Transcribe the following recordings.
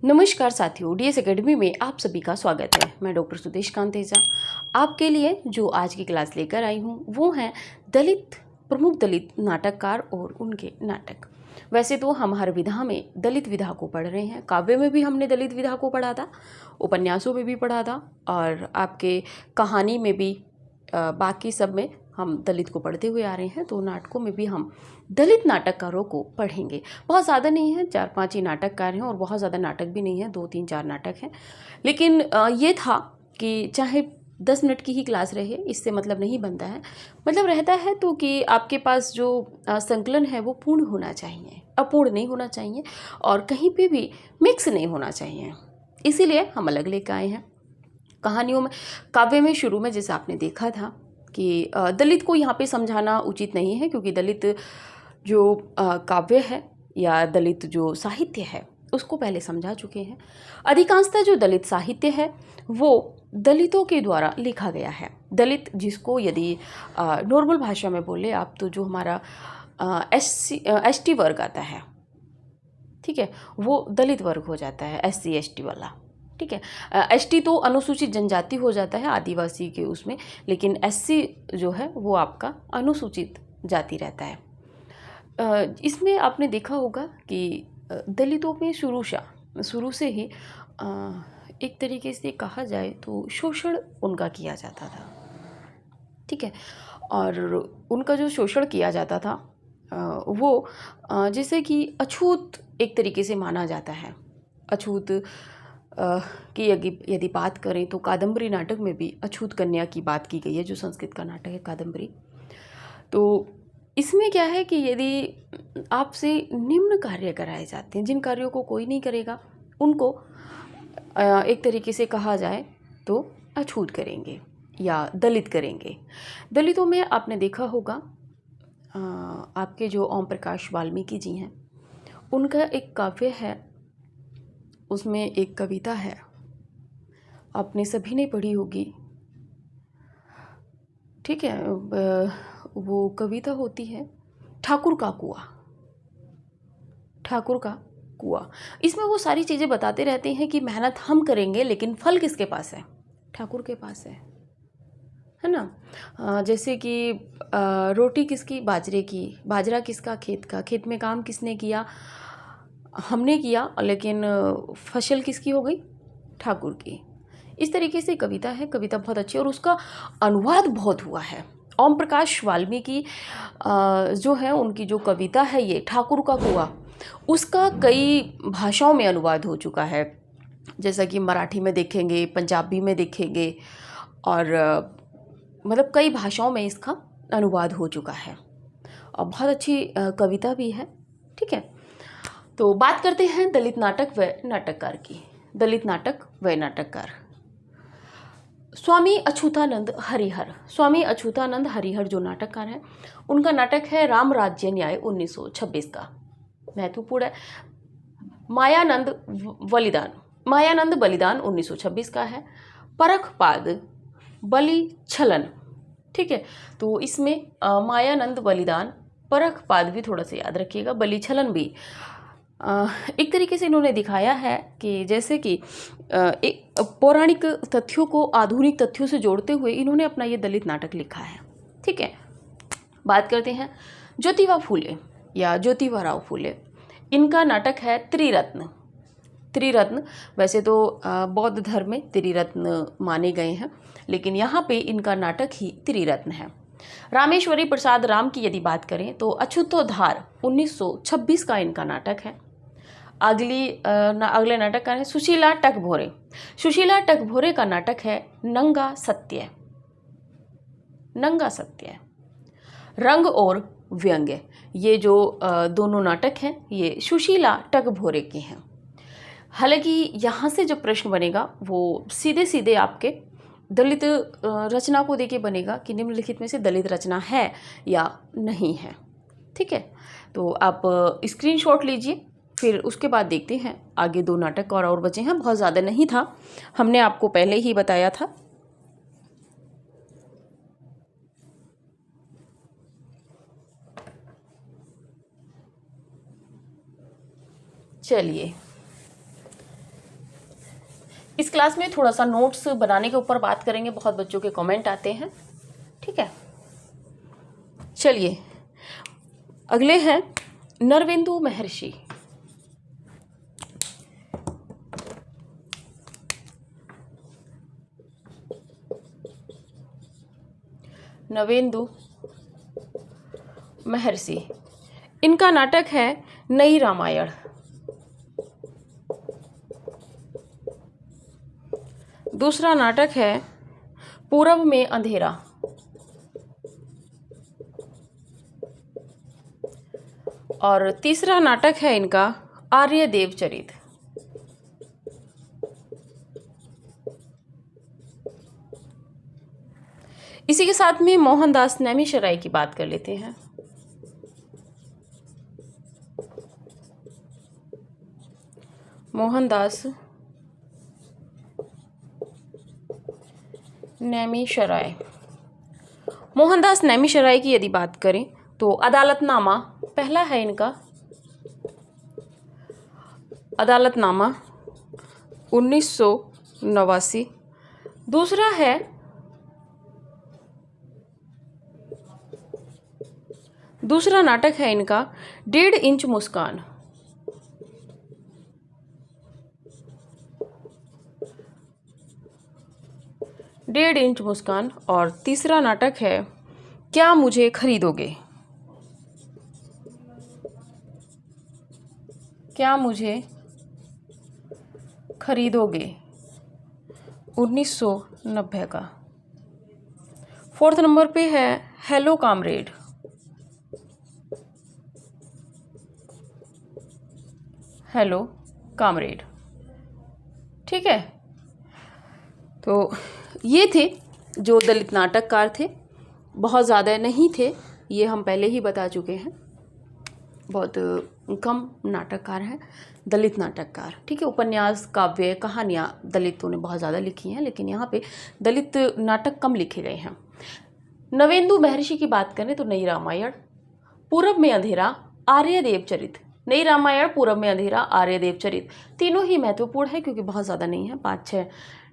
नमस्कार साथियों, DS academy में आप सभी का स्वागत है। मैं डॉक्टर सुदेश कांतेजा आपके लिए जो आज की क्लास लेकर आई हूँ वो हैं प्रमुख दलित नाटककार और उनके नाटक। वैसे तो हम हर विधा में दलित विधा को पढ़ रहे हैं। काव्य में भी हमने दलित विधा को पढ़ा था, उपन्यासों में भी पढ़ा था और आपके कहानी में भी बाकी सब में हम दलित को पढ़ते हुए आ रहे हैं। तो नाटकों में भी हम दलित नाटककारों को पढ़ेंगे। बहुत ज़्यादा नहीं है, 4-5 ही नाटककार हैं और बहुत ज़्यादा नाटक भी नहीं है, 2-3-4 नाटक हैं। लेकिन ये था कि चाहे 10 मिनट की ही क्लास रहे, इससे मतलब नहीं बनता है। मतलब रहता है तो कि आपके पास जो संकलन है वो पूर्ण होना चाहिए, अपूर्ण नहीं होना चाहिए और कहीं पे भी मिक्स नहीं होना चाहिए। इसीलिए हम अलग लेकर आए हैं। कहानियों में, काव्य में शुरू में जैसे आपने देखा था कि दलित को यहाँ पे समझाना उचित नहीं है, क्योंकि दलित जो काव्य है या दलित जो साहित्य है उसको पहले समझा चुके हैं। अधिकांशतः जो दलित साहित्य है वो दलितों के द्वारा लिखा गया है। दलित जिसको यदि नॉर्मल भाषा में बोले आप तो जो हमारा ST वर्ग आता है, ठीक है, वो दलित वर्ग हो जाता है, SC ST वाला। ठीक है, ST तो अनुसूचित जनजाति हो जाता है आदिवासी के उसमें, लेकिन SC जो है वो आपका अनुसूचित जाति रहता है। इसमें आपने देखा होगा कि दलितों में शुरू से ही एक तरीके से कहा जाए तो शोषण उनका किया जाता था। ठीक है, और उनका जो शोषण किया जाता था वो जैसे कि अछूत एक तरीके से माना जाता है। अछूत की यदि बात करें तो कादम्बरी नाटक में भी अछूत कन्या की बात की गई है, जो संस्कृत का नाटक है कादम्बरी। तो इसमें क्या है कि यदि आपसे निम्न कार्य कराए जाते हैं, जिन कार्यों को कोई नहीं करेगा, उनको एक तरीके से कहा जाए तो अछूत करेंगे या दलित करेंगे। दलितों में आपने देखा होगा आपके जो ओम प्रकाश वाल्मीकि जी हैं, उनका एक काव्य है, उसमें एक कविता है, आपने सभी ने पढ़ी होगी। ठीक है, वो कविता होती है ठाकुर का कुआं। ठाकुर का कुआं, इसमें वो सारी चीज़ें बताते रहते हैं कि मेहनत हम करेंगे लेकिन फल किसके पास है? ठाकुर के पास है ना। जैसे कि रोटी किसकी? बाजरे की। बाजरा किसका? खेत का। खेत में काम किसने किया? हमने किया, लेकिन फसल किसकी हो गई? ठाकुर की। इस तरीके से कविता है, कविता बहुत अच्छी और उसका अनुवाद बहुत हुआ है। ओम प्रकाश वाल्मीकि जो है, उनकी जो कविता है ये ठाकुर का कुआं, उसका कई भाषाओं में अनुवाद हो चुका है। जैसा कि मराठी में देखेंगे, पंजाबी में देखेंगे और मतलब कई भाषाओं में इसका अनुवाद हो चुका है और बहुत अच्छी कविता भी है। ठीक है, तो बात करते हैं दलित नाटक व नाटककार की। दलित नाटक व नाटककार स्वामी अछूतानंद हरिहर। स्वामी अछूतानंद हरिहर जो नाटककार हैं, उनका नाटक है राम राज्य न्याय 1926 का, महत्वपूर्ण है। मायानंद बलिदान 1926 का है। परखपाद बलि छलन। ठीक है, तो इसमें मायानंद बलिदान, परखपाद भी थोड़ा सा याद रखिएगा, बलि छलन भी एक तरीके से इन्होंने दिखाया है कि जैसे कि एक पौराणिक तथ्यों को आधुनिक तथ्यों से जोड़ते हुए इन्होंने अपना ये दलित नाटक लिखा है। ठीक है, बात करते हैं ज्योतिबा फूले या ज्योतिबा फूले। इनका नाटक है त्रिरत्न। त्रिरत्न वैसे तो बौद्ध धर्म में त्रिरत्न माने गए हैं, लेकिन यहाँ पे इनका नाटक ही त्रिरत्न है। रामेश्वरी प्रसाद राम की यदि बात करें तो अछूतोद्धार 1926 का इनका नाटक है। अगले नाटककार है सुशीला टकभोरे। सुशीला टकभोरे का नाटक है नंगा सत्य। नंगा सत्य, रंग और व्यंग्य, ये जो दोनों नाटक हैं ये सुशीला टकभोरे के हैं। हालांकि यहाँ से जो प्रश्न बनेगा वो सीधे सीधे आपके दलित रचना को देके बनेगा कि निम्नलिखित में से दलित रचना है या नहीं है। ठीक है, तो आप स्क्रीनशॉट लीजिए, फिर उसके बाद देखते हैं आगे। 2 नाटक और बचे हैं, बहुत ज़्यादा नहीं था, हमने आपको पहले ही बताया था। चलिए, इस क्लास में थोड़ा सा नोट्स बनाने के ऊपर बात करेंगे, बहुत बच्चों के कमेंट आते हैं, ठीक है। चलिए अगले हैं नरवेंदु महर्षि। नवेंदु महर्षि, इनका नाटक है नई रामायण। दूसरा नाटक है पूरब में अंधेरा। और तीसरा नाटक है इनका आर्यदेव चरित। इसी के साथ में मोहनदास नैमिषारण्य की बात कर लेते हैं। मोहनदास नैमिषारण्य, मोहनदास नैमिषारण्य की यदि बात करें तो अदालतनामा पहला है इनका, अदालतनामा 1989। दूसरा है दूसरा नाटक है इनका 1.5 इंच मुस्कान। डेढ़ इंच मुस्कान। और तीसरा नाटक है क्या मुझे खरीदोगे। क्या मुझे खरीदोगे 1990 का। फोर्थ नंबर पे है हेलो कामरेड। हेलो कामरेड, ठीक है। तो ये थे जो दलित नाटककार थे, बहुत ज़्यादा नहीं थे, ये हम पहले ही बता चुके हैं। बहुत कम नाटककार हैं दलित नाटककार, ठीक है। उपन्यास, काव्य, कहानियाँ दलितों ने बहुत ज़्यादा लिखी हैं, लेकिन यहाँ पे दलित नाटक कम लिखे गए हैं। नवेंदु महर्षि की बात करें तो नई रामायण, पूरब में अंधेरा, आर्यदेव चरित। नई रामायण, पूरब में अंधेरा, आर्यदेव चरित, तीनों ही महत्वपूर्ण है क्योंकि बहुत ज़्यादा नहीं है, 5-6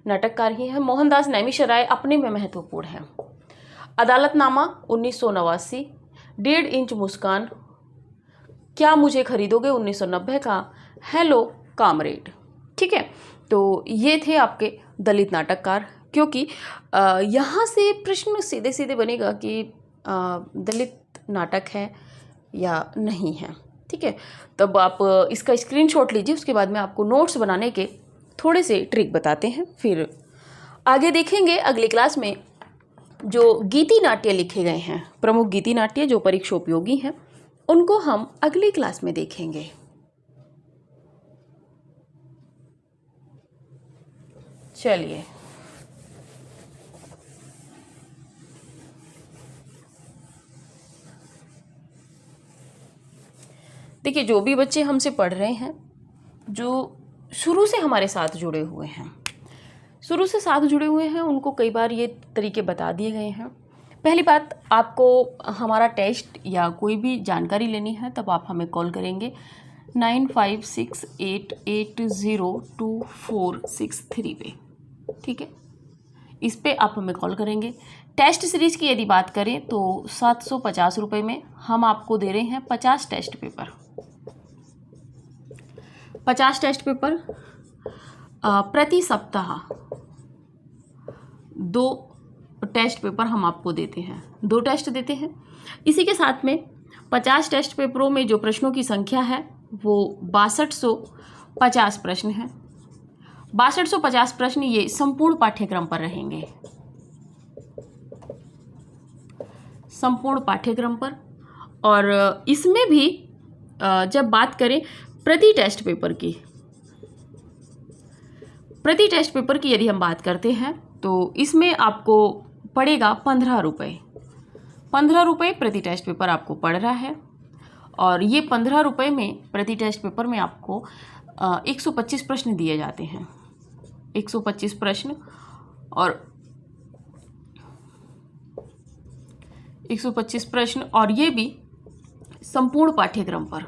नाटककार ही हैं। मोहनदास नैमिषारण्य अपने में महत्वपूर्ण है। अदालतनामा 1989, 1.5 इंच मुस्कान, क्या मुझे खरीदोगे 1990 का, हेलो कामरेड, ठीक है। तो ये थे आपके दलित नाटककार। क्योंकि यहाँ से प्रश्न सीधे सीधे बनेगा कि दलित नाटक है या नहीं है, ठीक है। तब आप इसका स्क्रीनशॉट लीजिए, उसके बाद में आपको नोट्स बनाने के थोड़े से ट्रिक बताते हैं, फिर आगे देखेंगे। अगली क्लास में जो गीति नाट्य लिखे गए हैं, प्रमुख गीति नाट्य जो परीक्षा उपयोगी हैं, उनको हम अगली क्लास में देखेंगे। चलिए, देखिए जो भी बच्चे हमसे पढ़ रहे हैं, जो शुरू से हमारे साथ जुड़े हुए हैं, उनको कई बार ये तरीके बता दिए गए हैं। पहली बात, आपको हमारा टेस्ट या कोई भी जानकारी लेनी है तब आप हमें कॉल करेंगे 9568802463 पे, ठीक है। इस पे आप हमें कॉल करेंगे। टेस्ट सीरीज़ की यदि बात करें तो 750 रुपये में हम आपको दे रहे हैं 50 टेस्ट पेपर। 50 टेस्ट पेपर प्रति सप्ताह 2 टेस्ट पेपर हम आपको देते हैं, 2 टेस्ट देते हैं। इसी के साथ में 50 टेस्ट पेपरों में जो प्रश्नों की संख्या है वो 6250 प्रश्न हैं। 6250 प्रश्न ये संपूर्ण पाठ्यक्रम पर रहेंगे, संपूर्ण पाठ्यक्रम पर। और इसमें भी जब बात करें प्रति टेस्ट पेपर की यदि हम बात करते हैं तो इसमें आपको पड़ेगा 15 रुपये। 15 रुपये प्रति टेस्ट पेपर आपको पड़ रहा है। और ये 15 रुपये में प्रति टेस्ट पेपर में आपको 125 प्रश्न दिए जाते हैं, 125 प्रश्न। और 125 प्रश्न, और ये भी संपूर्ण पाठ्यक्रम पर,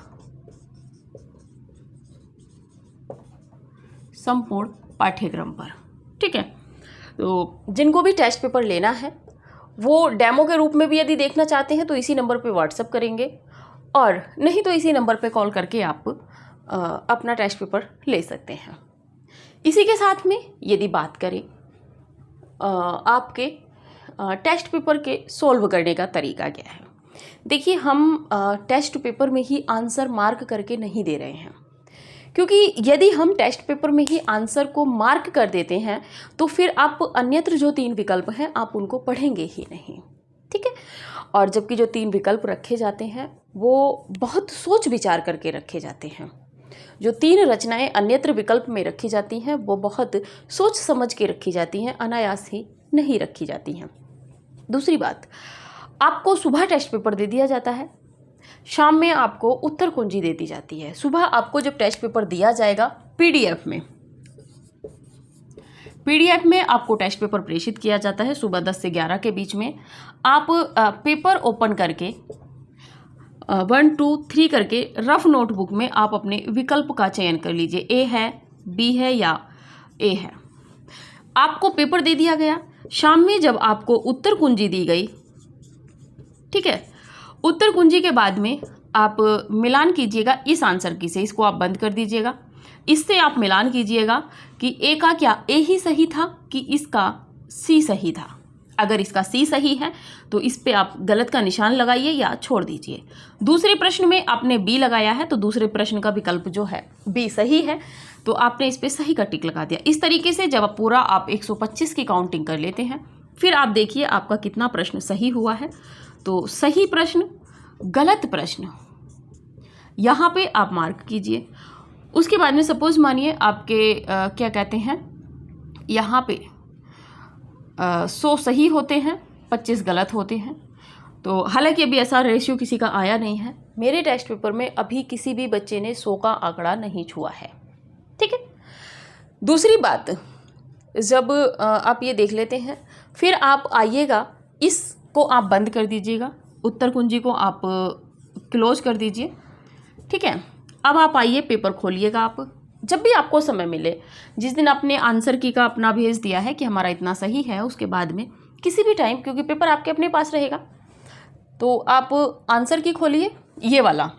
संपूर्ण पाठ्यक्रम पर। ठीक है, तो जिनको भी टेस्ट पेपर लेना है वो डेमो के रूप में भी यदि देखना चाहते हैं तो इसी नंबर पे व्हाट्सअप करेंगे, और नहीं तो इसी नंबर पे कॉल करके आप अपना टेस्ट पेपर ले सकते हैं। इसी के साथ में यदि बात करें आपके टेस्ट पेपर के सॉल्व करने का तरीका क्या है। देखिए, हम टेस्ट पेपर में ही आंसर मार्क करके नहीं दे रहे हैं, क्योंकि यदि हम टेस्ट पेपर में ही आंसर को मार्क कर देते हैं तो फिर आप अन्यत्र जो 3 विकल्प हैं आप उनको पढ़ेंगे ही नहीं। ठीक है, और जबकि जो 3 विकल्प रखे जाते हैं वो बहुत सोच विचार करके रखे जाते हैं। जो 3 रचनाएं अन्यत्र विकल्प में रखी जाती हैं वो बहुत सोच समझ के रखी जाती हैं, अनायास ही नहीं रखी जाती हैं। दूसरी बात, आपको सुबह टेस्ट पेपर दे दिया जाता है, शाम में आपको उत्तर कुंजी दे दी जाती है। सुबह आपको जब टेस्ट पेपर दिया जाएगा पीडीएफ में आपको टेस्ट पेपर प्रेषित किया जाता है सुबह 10 से 11 के बीच में। आप पेपर ओपन करके 1 2 3 करके रफ नोटबुक में आप अपने विकल्प का चयन कर लीजिए, ए है, बी है या ए है। आपको पेपर दे दिया गया, शाम में जब आपको उत्तर कुंजी दी गई, ठीक है, उत्तर कुंजी के बाद में आप मिलान कीजिएगा इस आंसर की से, इसको आप बंद कर दीजिएगा। इससे आप मिलान कीजिएगा कि ए का क्या ए ही सही था कि इसका सी सही था। अगर इसका सी सही है तो इस पे आप गलत का निशान लगाइए या छोड़ दीजिए। दूसरे प्रश्न में आपने बी लगाया है तो दूसरे प्रश्न का विकल्प जो है बी सही है, तो आपने इस पे सही का टिक लगा दिया। इस तरीके से जब पूरा आप 125 की काउंटिंग कर लेते हैं, फिर आप देखिए आपका कितना प्रश्न सही हुआ है। तो सही प्रश्न, गलत प्रश्न यहाँ पे आप मार्क कीजिए। उसके बाद में सपोज मानिए आपके क्या कहते हैं, यहाँ पे 100 सही होते हैं, 25 गलत होते हैं। तो हालांकि अभी ऐसा रेशियो किसी का आया नहीं है, मेरे टेस्ट पेपर में अभी किसी भी बच्चे ने 100 का आंकड़ा नहीं छुआ है। ठीक है, दूसरी बात, जब आप ये देख लेते हैं, फिर आप आइएगा, इसको आप बंद कर दीजिएगा, उत्तर कुंजी को आप क्लोज कर दीजिए। ठीक है, अब आप आइए, पेपर खोलिएगा। आप जब भी आपको समय मिले, जिस दिन आपने आंसर की का अपना भेज दिया है कि हमारा इतना सही है, उसके बाद में किसी भी टाइम, क्योंकि पेपर आपके अपने पास रहेगा, तो आप आंसर की खोलिए, ये वाला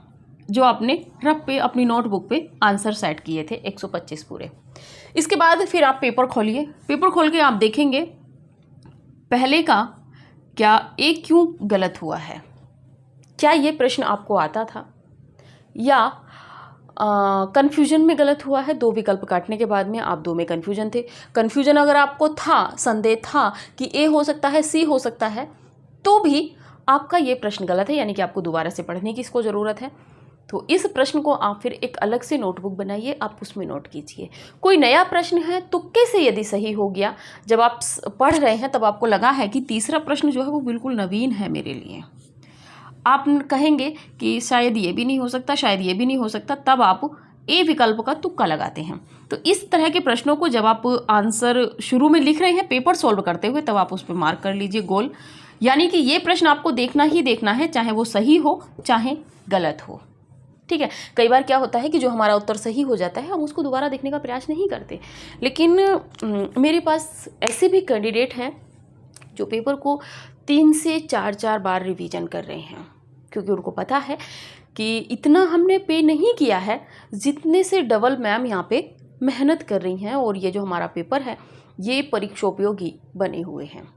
जो आपने रफ पे अपनी नोटबुक पे आंसर सेट किए थे 125 पूरे। इसके बाद फिर आप पेपर खोलिए। पेपर खोल के आप देखेंगे पहले का क्या ए क्यों गलत हुआ है, क्या ये प्रश्न आपको आता था या कन्फ्यूजन में गलत हुआ है। 2 विकल्प काटने के बाद में आप 2 में कन्फ्यूजन थे। कन्फ्यूजन अगर आपको था, संदेह था कि ए हो सकता है, सी हो सकता है, तो भी आपका ये प्रश्न गलत है, यानी कि आपको दोबारा से पढ़ने की इसको ज़रूरत है। तो इस प्रश्न को आप फिर एक अलग से नोटबुक बनाइए, आप उसमें नोट कीजिए। कोई नया प्रश्न है, तुक्के से यदि सही हो गया, जब आप पढ़ रहे हैं तब आपको लगा है कि तीसरा प्रश्न जो है वो बिल्कुल नवीन है मेरे लिए, आप कहेंगे कि शायद ये भी नहीं हो सकता, शायद ये भी नहीं हो सकता, तब आप ए विकल्प का तुक्का लगाते हैं। तो इस तरह के प्रश्नों को जब आप आंसर शुरू में लिख रहे हैं पेपर सॉल्व करते हुए, तब आप उस पर मार्क कर लीजिए गोल, यानी कि ये प्रश्न आपको देखना ही देखना है, चाहे वो सही हो चाहे गलत हो। ठीक है, कई बार क्या होता है कि जो हमारा उत्तर सही हो जाता है हम उसको दोबारा देखने का प्रयास नहीं करते, लेकिन मेरे पास ऐसे भी कैंडिडेट हैं जो पेपर को 3 से 4 बार रिवीजन कर रहे हैं, क्योंकि उनको पता है कि इतना हमने पे नहीं किया है जितने से डबल मैम यहाँ पे मेहनत कर रही हैं, और ये जो हमारा पेपर है ये परीक्षोपयोगी बने हुए हैं।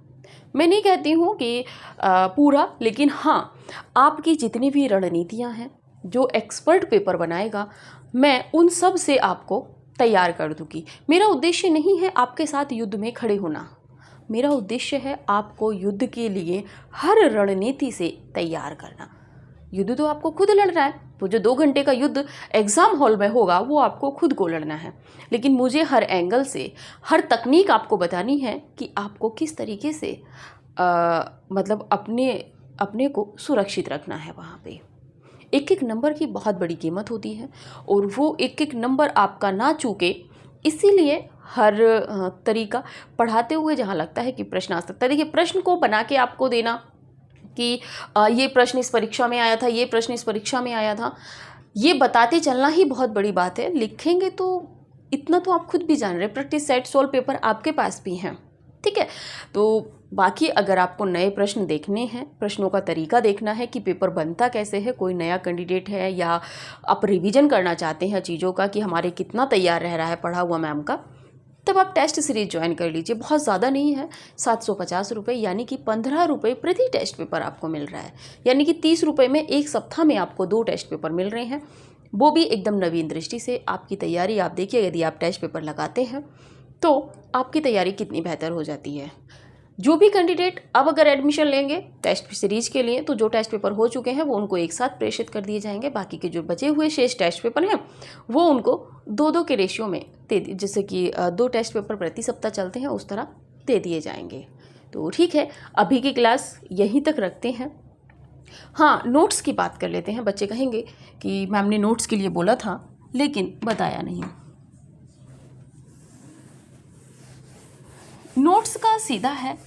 मैं नहीं कहती हूँ कि पूरा, लेकिन हाँ, आपकी जितनी भी रणनीतियाँ हैं, जो एक्सपर्ट पेपर बनाएगा, मैं उन सब से आपको तैयार कर दूँगी। मेरा उद्देश्य नहीं है आपके साथ युद्ध में खड़े होना, मेरा उद्देश्य है आपको युद्ध के लिए हर रणनीति से तैयार करना। युद्ध तो आपको खुद लड़ना है, वो जो 2 घंटे का युद्ध एग्ज़ाम हॉल में होगा वो आपको खुद को लड़ना है, लेकिन मुझे हर एंगल से हर तकनीक आपको बतानी है कि आपको किस तरीके से मतलब अपने को सुरक्षित रखना है। वहाँ पे एक एक नंबर की बहुत बड़ी कीमत होती है, और वो एक एक नंबर आपका ना चूके, इसीलिए हर तरीका पढ़ाते हुए जहाँ लगता है कि प्रश्न आ सकता है। देखिए, प्रश्न को बना के आपको देना कि ये प्रश्न इस परीक्षा में आया था, ये प्रश्न इस परीक्षा में आया था, ये बताते चलना ही बहुत बड़ी बात है। लिखेंगे तो इतना तो आप खुद भी जान रहे हैं, प्रैक्टिस सेट सोल्व पेपर आपके पास भी हैं, ठीक है। तो बाकी अगर आपको नए प्रश्न देखने हैं, प्रश्नों का तरीका देखना है कि पेपर बनता कैसे है, कोई नया कैंडिडेट है या आप रिवीजन करना चाहते हैं चीज़ों का कि हमारे कितना तैयार रह रहा है पढ़ा हुआ मैम का, तब आप टेस्ट सीरीज ज्वाइन कर लीजिए। बहुत ज़्यादा नहीं है, 750 रुपये यानी कि 15 रुपये प्रति टेस्ट पेपर आपको मिल रहा है, यानी कि 30 रुपये में एक सप्ताह में आपको 2 टेस्ट पेपर मिल रहे हैं, वो भी एकदम नवीन दृष्टि से। आपकी तैयारी आप देखिए, यदि आप टेस्ट पेपर लगाते हैं तो आपकी तैयारी कितनी बेहतर हो जाती है। जो भी कैंडिडेट अब अगर एडमिशन लेंगे टेस्ट सीरीज के लिए, तो जो टेस्ट पेपर हो चुके हैं वो उनको एक साथ प्रेषित कर दिए जाएंगे, बाकी के जो बचे हुए शेष टेस्ट पेपर हैं वो उनको 2-2 के रेशियो में दे, जैसे कि 2 टेस्ट पेपर प्रति सप्ताह चलते हैं उस तरह दे दिए जाएंगे। तो ठीक है, अभी की क्लास यहीं तक रखते हैं। हाँ, नोट्स की बात कर लेते हैं। बच्चे कहेंगे कि मैम ने नोट्स के लिए बोला था लेकिन बताया नहीं। नोट्स का सीधा है,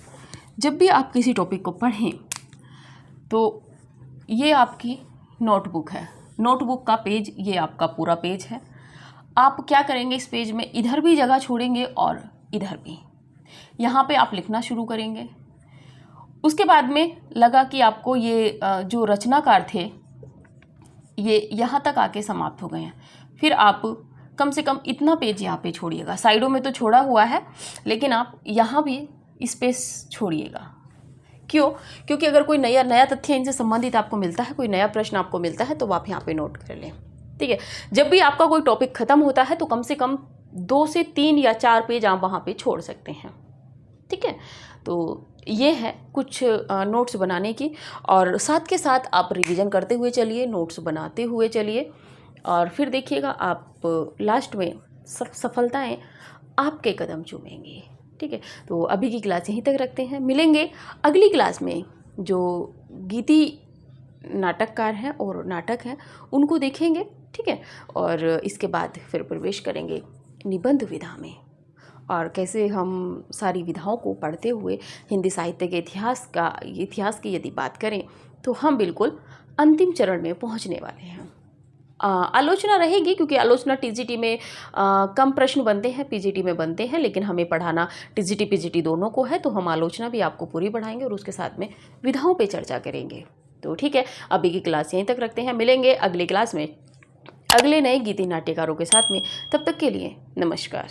जब भी आप किसी टॉपिक को पढ़ें तो ये आपकी नोटबुक है, नोटबुक का पेज ये आपका पूरा पेज है। आप क्या करेंगे, इस पेज में इधर भी जगह छोड़ेंगे और इधर भी, यहाँ पे आप लिखना शुरू करेंगे। उसके बाद में लगा कि आपको ये जो रचनाकार थे ये यहाँ तक आके समाप्त हो गए हैं, फिर आप कम से कम इतना पेज यहाँ पे छोड़िएगा। साइडों में तो छोड़ा हुआ है लेकिन आप यहाँ भी स्पेस छोड़िएगा। क्यों? क्योंकि अगर कोई नया तथ्य इनसे संबंधित आपको मिलता है, कोई नया प्रश्न आपको मिलता है तो आप यहाँ पे नोट कर लें, ठीक है। जब भी आपका कोई टॉपिक ख़त्म होता है तो कम से कम 2 से 3 या 4 पेज आप वहाँ पे छोड़ सकते हैं, ठीक है। तो ये है कुछ नोट्स बनाने की, और साथ के साथ आप रिवीजन करते हुए चलिए, नोट्स बनाते हुए चलिए, और फिर देखिएगा आप लास्ट में सब सफलताएं आपके कदम चूमेंगी, ठीक है। तो अभी की क्लास यहीं तक रखते हैं, मिलेंगे अगली क्लास में। जो गीति नाटककार हैं और नाटक हैं उनको देखेंगे, ठीक है। और इसके बाद फिर प्रवेश करेंगे निबंध विधा में, और कैसे हम सारी विधाओं को पढ़ते हुए हिंदी साहित्य के इतिहास की यदि बात करें तो हम बिल्कुल अंतिम चरण में पहुंचने वाले हैं। आलोचना रहेगी, क्योंकि आलोचना टीजीटी में कम प्रश्न बनते हैं, पीजीटी में बनते हैं, लेकिन हमें पढ़ाना टीजीटी पीजीटी दोनों को है, तो हम आलोचना भी आपको पूरी पढ़ाएंगे और उसके साथ में विधाओं पे चर्चा करेंगे। तो ठीक है, अभी की क्लास यहीं तक रखते हैं, मिलेंगे अगली क्लास में अगले नए गीति नाट्यकारों के साथ में। तब तक के लिए नमस्कार।